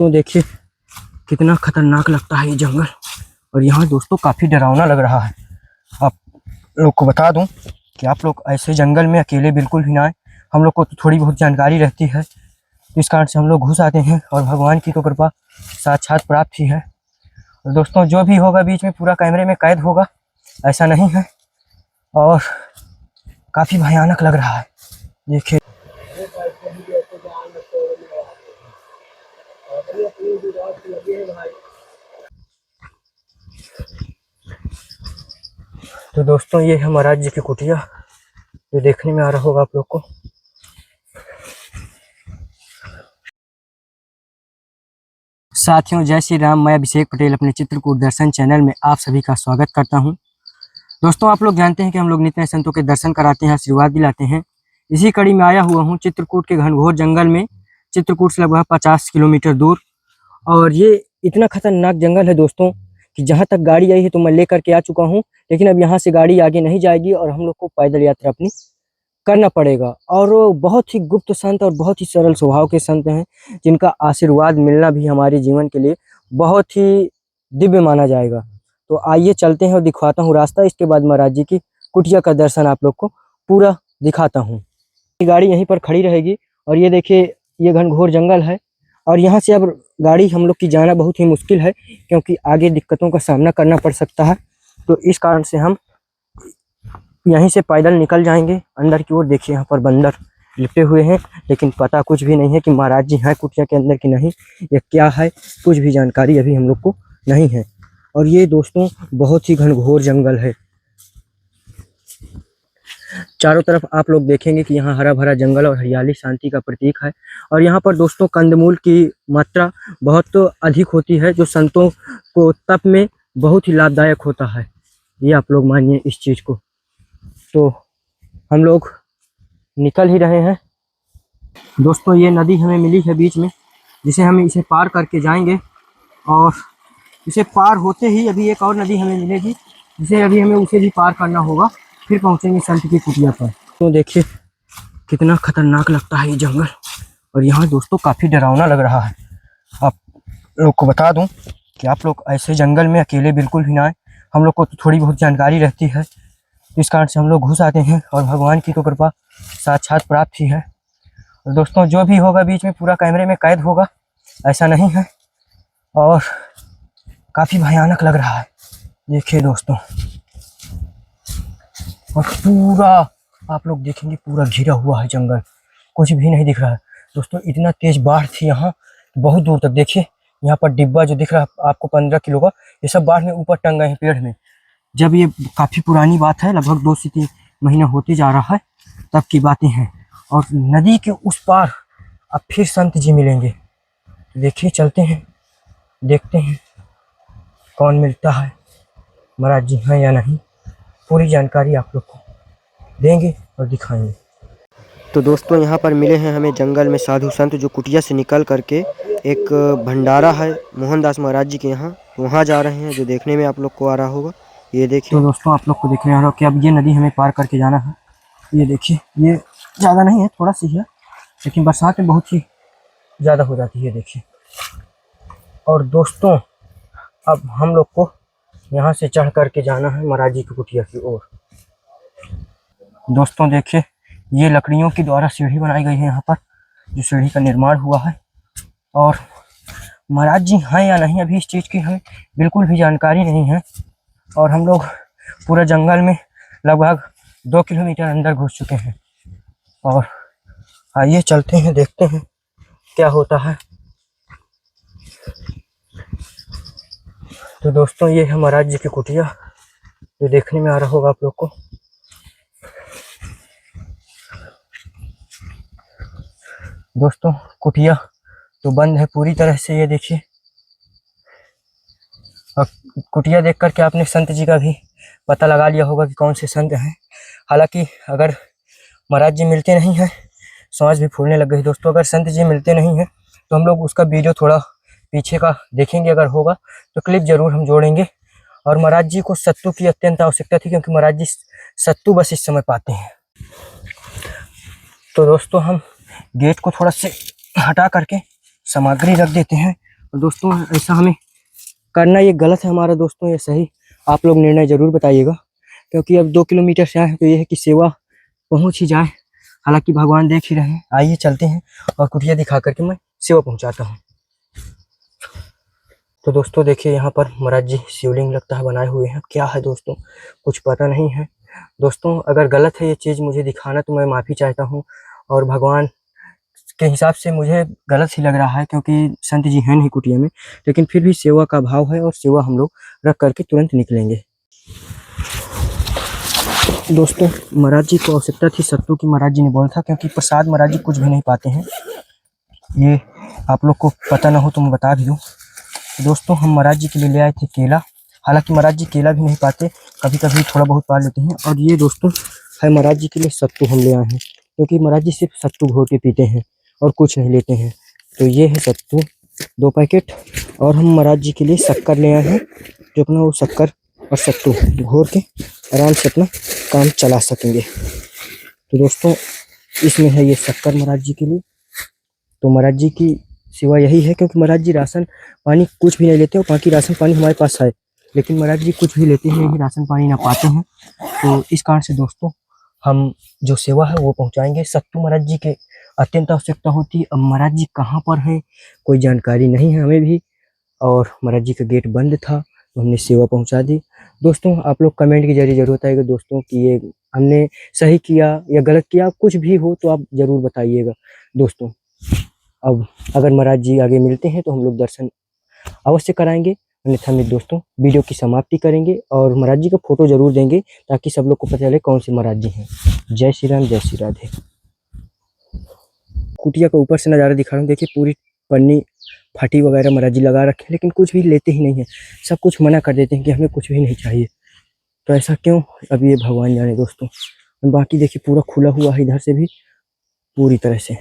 तो देखिए कितना खतरनाक लगता है ये जंगल। और यहाँ दोस्तों काफ़ी डरावना लग रहा है। आप लोग को बता दूं कि आप लोग ऐसे जंगल में अकेले बिल्कुल भी ना आए। हम लोग को तो थोड़ी बहुत जानकारी रहती है, इस कारण से हम लोग घुस आते हैं और भगवान की तो कृपा साक्षात प्राप्त ही है। और दोस्तों जो भी होगा बीच में पूरा कैमरे में कैद होगा, ऐसा नहीं है। और काफ़ी भयानक लग रहा है। देखिए तो दोस्तों ये है महाराज जी की कुटिया, जो देखने में आ रहा होगा आप लोग को। साथियों जय श्री राम, मैं अभिषेक पटेल अपने चित्रकूट दर्शन चैनल में आप सभी का स्वागत करता हूं। दोस्तों आप लोग जानते हैं कि हम लोग नित्य संतों के दर्शन कराते हैं, आशीर्वाद दिलाते हैं। इसी कड़ी में आया हुआ हूं चित्रकूट के घनघोर जंगल में, चित्रकूट से लगभग 50 किलोमीटर दूर। और ये इतना खतरनाक जंगल है दोस्तों कि जहाँ तक गाड़ी आई है तो मैं लेकर के आ चुका हूँ, लेकिन अब यहाँ से गाड़ी आगे नहीं जाएगी और हम लोग को पैदल यात्रा अपनी करना पड़ेगा। और वो बहुत ही गुप्त संत और बहुत ही सरल स्वभाव के संत हैं, जिनका आशीर्वाद मिलना भी हमारे जीवन के लिए बहुत ही दिव्य माना जाएगा। तो आइए चलते हैं और दिखवाता हूँ रास्ता। इसके बाद महाराज जी की कुटिया का दर्शन आप लोग को पूरा दिखाता हूँ। गाड़ी यहीं पर खड़ी रहेगी और ये देखिए ये घनघोर जंगल है और यहाँ से अब गाड़ी हम लोग की जाना बहुत ही मुश्किल है, क्योंकि आगे दिक्कतों का सामना करना पड़ सकता है। तो इस कारण से हम यहीं से पैदल निकल जाएंगे अंदर की ओर। देखिए यहाँ पर बंदर लिपटे हुए हैं, लेकिन पता कुछ भी नहीं है कि महाराज जी हैं कुटिया के अंदर कि नहीं, ये क्या है, कुछ भी जानकारी अभी हम लोग को नहीं है। और ये दोस्तों बहुत ही घनघोर जंगल है। चारों तरफ आप लोग देखेंगे कि यहाँ हरा भरा जंगल और हरियाली शांति का प्रतीक है। और यहाँ पर दोस्तों कंदमूल की मात्रा बहुत अधिक होती है, जो संतों को तप में बहुत ही लाभदायक होता है। ये आप लोग मानिए इस चीज़ को। तो हम लोग निकल ही रहे हैं दोस्तों। ये नदी हमें मिली है बीच में, जिसे हम इसे पार करके जाएंगे। और इसे पार होते ही अभी एक और नदी हमें मिलेगी, जिसे अभी हमें उसे भी पार करना होगा, फिर पहुंचेंगे संत की कुटिया पर। तो देखिए कितना खतरनाक लगता है ये जंगल। और यहाँ दोस्तों काफ़ी डरावना लग रहा है। आप लोग को बता दूं कि आप लोग ऐसे जंगल में अकेले बिल्कुल भी ना आए। हम लोग को तो थोड़ी बहुत जानकारी रहती है, इस कारण से हम लोग घुस आते हैं और भगवान की तो कृपा साक्षात प्राप्त ही है। और दोस्तों जो भी होगा बीच में पूरा कैमरे में कैद होगा, ऐसा नहीं है। और काफ़ी भयानक लग रहा है। देखिए दोस्तों, और पूरा आप लोग देखेंगे पूरा घिरा हुआ है जंगल, कुछ भी नहीं दिख रहा है दोस्तों। इतना तेज बाढ़ थी यहाँ, बहुत दूर तक। देखिए यहाँ पर डिब्बा जो दिख रहा है आपको 15 किलो का, ये सब बाढ़ में ऊपर टंग गए हैं पेड़ में। जब ये काफ़ी पुरानी बात है, लगभग 2 से 3 महीना होते जा रहा है, तब की बातें हैं। और नदी के उस पार अब फिर संत जी मिलेंगे। देखिए चलते हैं, देखते हैं कौन मिलता है, महाराज जी हैं या नहीं। पूरी जानकारी आप लोग को देंगे और दिखाएंगे। तो दोस्तों यहाँ पर मिले हैं हमें जंगल में साधु संत, जो कुटिया से निकल करके एक भंडारा है मोहनदास महाराज जी के यहाँ, वहाँ जा रहे हैं, जो देखने में आप लोग को आ रहा होगा। ये देखिए तो दोस्तों आप लोग को देखने आ रहा हो कि अब ये नदी हमें पार करके जाना है। ये देखिए ये ज़्यादा नहीं है, थोड़ा सी है, लेकिन बरसात में बहुत ही ज़्यादा हो जाती है। देखिए और दोस्तों अब हम लोग को यहाँ से चढ़ करके जाना है महाराज जी की कुटिया की ओर। दोस्तों देखिए ये लकड़ियों के द्वारा सीढ़ी बनाई गई है यहाँ पर, जो सीढ़ी का निर्माण हुआ है। और महाराज जी हैं या नहीं अभी इस चीज़ की हमें बिल्कुल भी जानकारी नहीं है। और हम लोग पूरा जंगल में लगभग 2 किलोमीटर अंदर घुस चुके हैं। और आइए चलते हैं, देखते हैं क्या होता है। तो दोस्तों ये है महाराज जी की कुटिया, जो देखने में आ रहा होगा आप लोग को। दोस्तों कुटिया तो बंद है पूरी तरह से, ये देखिए। और कुटिया देख कर के आपने संत जी का भी पता लगा लिया होगा कि कौन से संत हैं। हालांकि अगर महाराज जी मिलते नहीं हैं, सांस भी फूलने लग गई दोस्तों। अगर संत जी मिलते नहीं हैं तो हम लोग उसका वीडियो थोड़ा पीछे का देखेंगे, अगर होगा तो क्लिप जरूर हम जोड़ेंगे। और महाराज जी को सत्तू की अत्यंत आवश्यकता थी, क्योंकि महाराज जी सत्तू बस इस समय पाते हैं। तो दोस्तों हम गेट को थोड़ा से हटा करके सामग्री रख देते हैं और दोस्तों ऐसा हमें करना ये गलत है हमारा दोस्तों, ये सही आप लोग निर्णय जरूर बताइएगा, क्योंकि अब 2 किलोमीटर से आए हैं तो ये है कि सेवा पहुंच ही जाए। हालांकि भगवान देख ही रहे हैं। आइए चलते हैं और कुटिया दिखा करके मैं सेवा पहुंचाता हूँ। तो दोस्तों देखिए यहाँ पर महाराज जी शिवलिंग लगता है बनाए हुए हैं। क्या है दोस्तों कुछ पता नहीं है दोस्तों, अगर गलत है ये चीज़ मुझे दिखाना तो मैं माफ़ी चाहता हूँ। और भगवान के हिसाब से मुझे गलत ही लग रहा है, क्योंकि संत जी हैं नहीं कुटिया में, लेकिन फिर भी सेवा का भाव है और सेवा हम लोग रख करके तुरंत निकलेंगे। दोस्तों महाराज जी को आवश्यकता थी सत्तू की, महाराज जी ने बोला था, क्योंकि प्रसाद महाराज जी कुछ भी नहीं पाते हैं। ये आप लोग को पता ना हो तो मैं बता भी दूँ। दोस्तों हम महाराज जी के लिए ले आए थे केला। हालांकि महाराज जी केला भी नहीं पाते, कभी कभी थोड़ा बहुत पा लेते हैं। और ये दोस्तों है महाराज जी के लिए सत्तू हम ले आए हैं, क्योंकि महाराज जी सिर्फ सत्तू घोर के पीते हैं और कुछ नहीं लेते हैं। तो ये है सत्तू 2 पैकेट। और हम महाराज जी के लिए शक्कर ले आए हैं, जो अपना वो शक्कर और सत्तू घोर के आराम से अपना काम चला सकेंगे। तो दोस्तों इसमें है ये शक्कर महाराज जी के लिए। तो महाराज जी की सेवा यही है, क्योंकि महाराज जी राशन पानी कुछ भी नहीं लेते और बाकी राशन पानी हमारे पास है, लेकिन महाराज जी कुछ भी लेते हैं नहीं, राशन पानी ना पाते हैं। तो इस कारण से दोस्तों हम जो सेवा है वो पहुंचाएंगे। सत्तू महाराज जी के अत्यंत आवश्यकता होती है। अब महाराज जी कहाँ पर हैं कोई जानकारी नहीं है हमें भी, और महाराज जी का गेट बंद था तो हमने सेवा पहुंचा दी। दोस्तों आप लोग कमेंट के जरिए जरूर बताइएगा दोस्तों कि ये हमने सही किया या गलत किया, कुछ भी हो तो आप जरूर बताइएगा दोस्तों। अब अगर महाराज जी आगे मिलते हैं तो हम लोग दर्शन अवश्य कराएंगे, अन्यथा में दोस्तों वीडियो की समाप्ति करेंगे और महाराज जी का फोटो जरूर देंगे, ताकि सब लोग को पता चले कौन से महाराज जी हैं। जय श्री राम, जय श्री राधे। कुटिया का ऊपर से नज़ारा दिखा रहा हूँ। देखिए पूरी पन्नी फाटी वगैरह महाराज जी लगा रखे हैं, लेकिन कुछ भी लेते ही नहीं है। सब कुछ मना कर देते हैं कि हमें कुछ भी नहीं चाहिए। तो ऐसा क्यों, अब ये भगवान जाने दोस्तों। बाकी देखिए पूरा खुला हुआ है इधर से भी पूरी तरह से।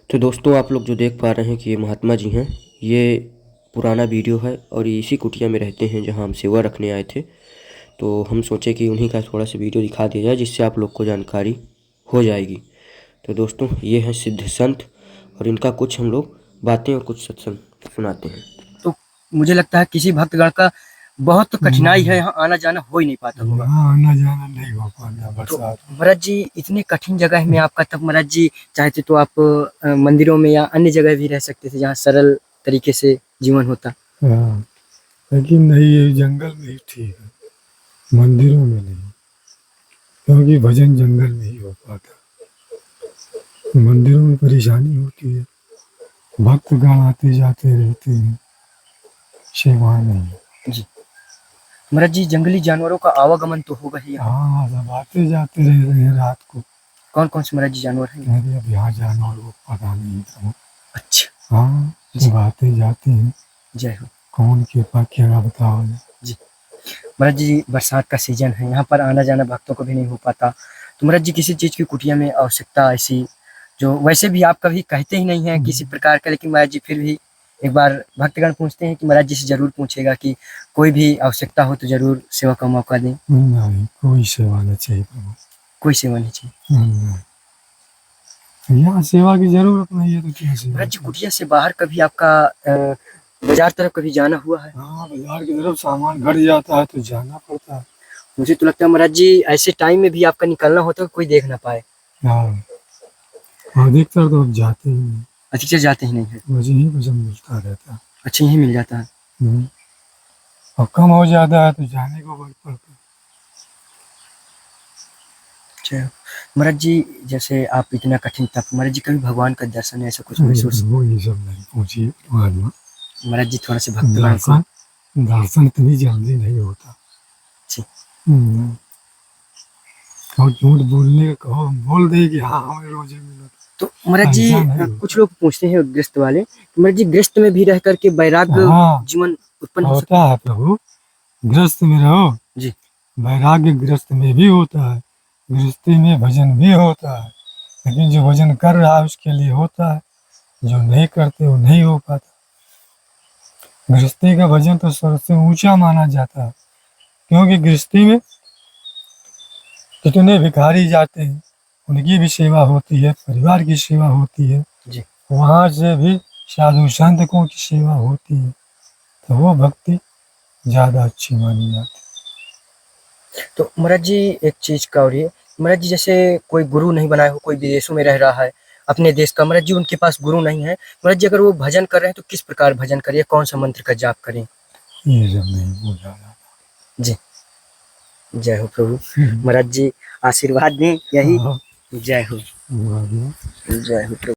तो दोस्तों आप लोग जो देख पा रहे हैं कि ये महात्मा जी हैं, ये पुराना वीडियो है और ये इसी कुटिया में रहते हैं जहां हम सेवा रखने आए थे। तो हम सोचे कि उन्हीं का थोड़ा सा वीडियो दिखा दिया जाए, जिससे आप लोग को जानकारी हो जाएगी। तो दोस्तों ये हैं सिद्ध संत और इनका कुछ हम लोग बातें और कुछ सत्संग सुनाते हैं। तो मुझे लगता है किसी भक्तगण का बहुत कठिनाई है, यहाँ आना जाना हो ही नहीं पाता होगा। आना जाना नहीं हो पाता बरसात। तो महाराज जी इतने कठिन जगह में आपका, तब महाराज जी चाहते तो आप मंदिरों में या अन्य जगह भी रह सकते थे जहाँ सरल तरीके से जीवन होता। हाँ, लेकिन नहीं, ये जंगल में ही ठीक है, मंदिरों में नहीं, क्योंकि भजन जंगल में ही हो पाता। मंदिरों में परेशानी होती है, भक्तगण आते जाते रहते हैं, सेवा नहीं। जी महाराज जी जंगली जानवरों का आवागमन तो होगा ही यहाँ। हाँ, सब आते जाते रह रहे हैं रात को। कौन कौन से महाराज जी जानवर हैं? अरे अब यहाँ जानवर को पता नहीं था। अच्छा हाँ, सब आते जाते हैं। जय हो। कौन कृपा क्या बताओ। जी महाराज जी बरसात का सीजन है, यहाँ पर आना जाना भक्तों को भी नहीं हो पाता। तो महाराज जी किसी चीज़ की कुटिया में आवश्यकता ऐसी, जो वैसे भी आप कभी कहते ही नहीं हैं किसी प्रकार का, लेकिन महाराज जी फिर भी एक बार भक्तगण पूछते हैं कि महाराज जी से जरूर पूछेगा कि कोई भी आवश्यकता हो तो जरूर सेवा का मौका दें। नहीं, कोई सेवा नहीं चाहिए प्रभु, कोई सेवा नहीं चाहिए। यहाँ सेवा की जरूरत नहीं है तो क्या सेवा। महाराज जी कुटिया से बाहर कभी आपका बाजार तरफ कभी जाना हुआ है? हाँ, बाजार की तरफ सामान घट जाता है तो जाना पड़ता है। मुझे तो लगता है महाराज जी ऐसे टाइम में भी आपका निकलना होता है कोई देख ना पाए। हाँ, अधिकतर तो अब जाते ही नहीं, अधिकतर जाते ही नहीं है। मुझे ही भजन मिलता रहता है। अच्छा यही मिल जाता है। और कम हो जाता है तो जाने को बढ़ पड़ता है। अच्छा महाराज जी जैसे आप इतना कठिन तप, महाराज जी कभी भगवान का दर्शन ऐसा कुछ महसूस? वो ये सब नहीं पूछिए महात्मा। महाराज जी थोड़ा से भक्त दर्शन इतनी जल्दी नहीं होता। और झूठ बोलने का कहो, बोल दे कि हाँ हमें रोजे मिला। तो महाराज जी कुछ लोग पूछते हैं गृहस्थ वाले, महाराज जी गृहस्थ में भी रह करके वैराग्य जीवन उत्पन्न होता है प्रभु। गृहस्थ में रहो जी, वैराग्य गृहस्थ में भी होता है, गृहस्थी में भजन भी होता है। लेकिन जो भजन कर रहा है उसके लिए होता है, जो नहीं करते वो नहीं हो पाता। गृहस्थी का भजन तो सबसे ऊंचा माना जाता है, क्योंकि गृहस्थी में कितने भिखारी जाते हैं, उनकी भी सेवा होती है, परिवार की सेवा होती है जी। वहाँ से भी साधु संतकों की सेवा होती है तो वो भक्ति ज़्यादा अच्छी मानी जाती तो महाराज जी एक चीज का और ये महाराज जी, जैसे कोई गुरु नहीं बनाया हो, कोई विदेशों में रह रहा है अपने देश का, महाराज जी उनके पास गुरु नहीं है, महाराज जी अगर वो भजन कर रहे हैं तो किस प्रकार भजन करिए, कौन सा मंत्र का जाप करें? है। ये सब नहीं बोला जाता। जी, जय हो प्रभु। महाराज जी आशीर्वाद दें यही। हाँ, जय हो, वो आ गया। जय हो प्रभु।